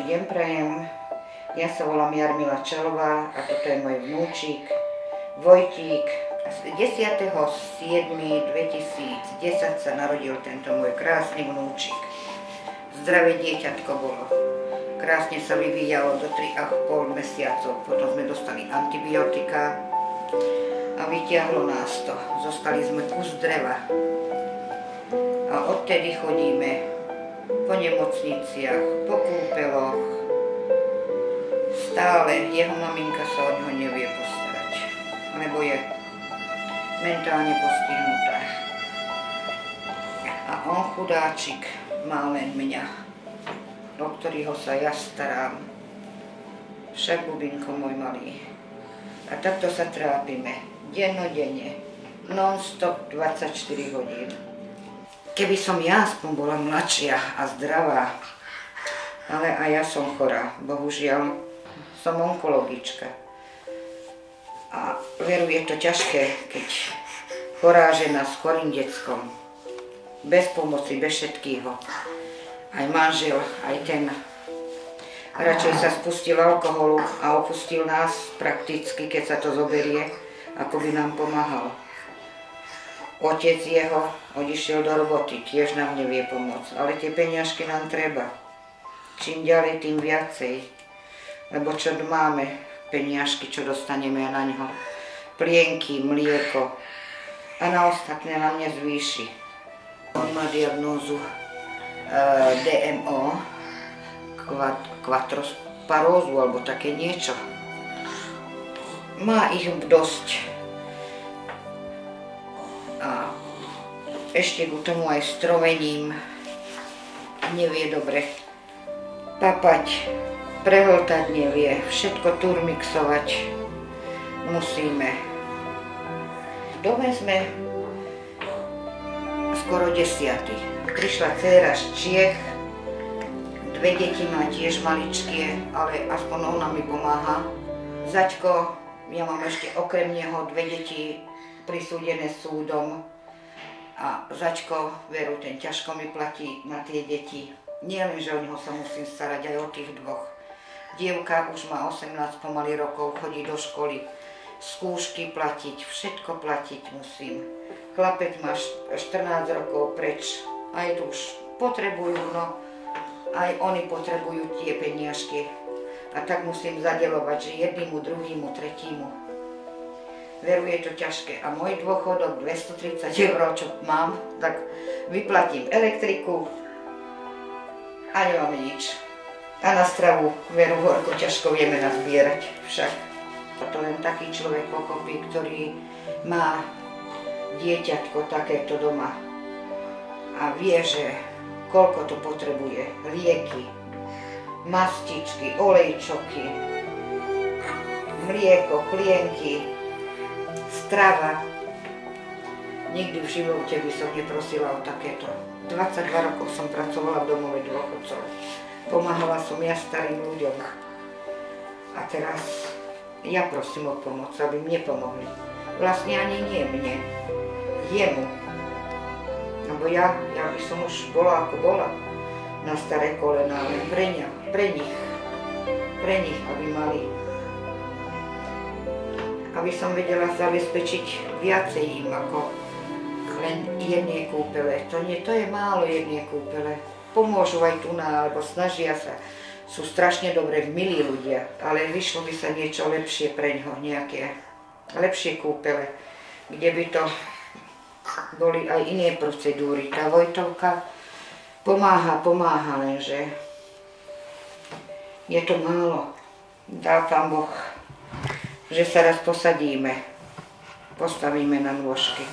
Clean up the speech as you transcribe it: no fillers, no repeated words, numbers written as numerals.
Dobrý deň prajem. Ja sa volám Jarmila Čelová a toto je môj vnúčik Vojtík. 10.7.2010 sa narodil tento môj krásny vnúčik. Zdravé dieťatko bolo. Krásne sa vyvíjalo do 3,5 mesiacov. Potom sme dostali antibiotika a vyťahlo nás to. Zostali sme kus dreva. A odtedy chodíme po nemocniciach, po kúpeloch. Stále jeho maminka sa o ňoho nevie postarať, lebo je mentálne postihnutá. A on chudáčik má len mňa, o ktorého sa ja starám. Však bubinko môj malý. A takto sa trápime, dennodenne, non-stop 24 hodín. Keby som ja aspoň bola mladšia a zdravá, ale aj ja som chorá, bohužiaľ, som onkologička. A veru, je to ťažké, keď chorá žena s chorým deckom, bez pomoci, bez všetkého. Aj manžel, aj ten radšej sa spustil alkoholu a opustil nás prakticky, keď sa to zoberie, ako by nám pomáhal. Otec jeho odišiel do roboty, tiež nám nevie pomôcť, ale tie peniažky nám treba. Čím ďalej, tým viacej. Lebo čo máme, peniažky, čo dostaneme na ňo. Plienky, mlieko a na ostatné nám nezvýši. On má diagnózu DMO, kvatrosparózu alebo také niečo. Má ich dosť. A ešte k tomu aj strovením nevie dobre papať, prehltať nevie, všetko turmixovať musíme. V dome sme skoro 10. Prišla dcéra z Čiech, 2 deti má tiež maličké, ale aspoň ona mi pomáha. Zaďko, ja mám ešte okrem neho 2 deti prisúdené súdom a Zaďko, veru, ten ťažko mi platí na tie deti. Nie len, že o neho sa musím starať, aj o tých 2. Dievka už má 18 pomaly rokov, chodí do školy, skúšky platiť, všetko platiť musím. Chlapec má 14 rokov preč, aj tu už potrebujú, no aj oni potrebujú tie peniažky. A tak musím zadeľovať, že jednému, druhému, tretímu. Veru, je to ťažké. A môj dôchodok 230 €, čo mám, tak vyplatím elektriku a nemáme nič. A na stravu, veru, horko ťažko vieme nazbierať však. To len taký človek pochopí, ktorý má dieťatko takéto doma a vie, že koľko to potrebuje. Lieky, mastičky, olejčoky, mlieko, plienky, strava. Nikdy v živote by som neprosila o takéto. 22 rokov som pracovala v domove dôchodcov. Pomáhala som ja starým ľuďom. A teraz ja prosím o pomoc, aby mne pomohli. Vlastne ani nie mne, jemu. Lebo ja by som už bola ako bola na staré kolená, len pre nich, aby mali. Aby som vedela zabezpečiť viacej im ako len jednej kúpele. To je málo jednej kúpele. Pomôžu aj tu alebo snažia sa. Sú strašne dobré, milí ľudia, ale vyšlo by sa niečo lepšie pre ňoho, nejaké lepšie kúpele, kde by to boli aj iné procedúry. Tá Vojtovka pomáha, lenže je to málo. Dá Pán Boh, že sa raz postavíme na nôžky.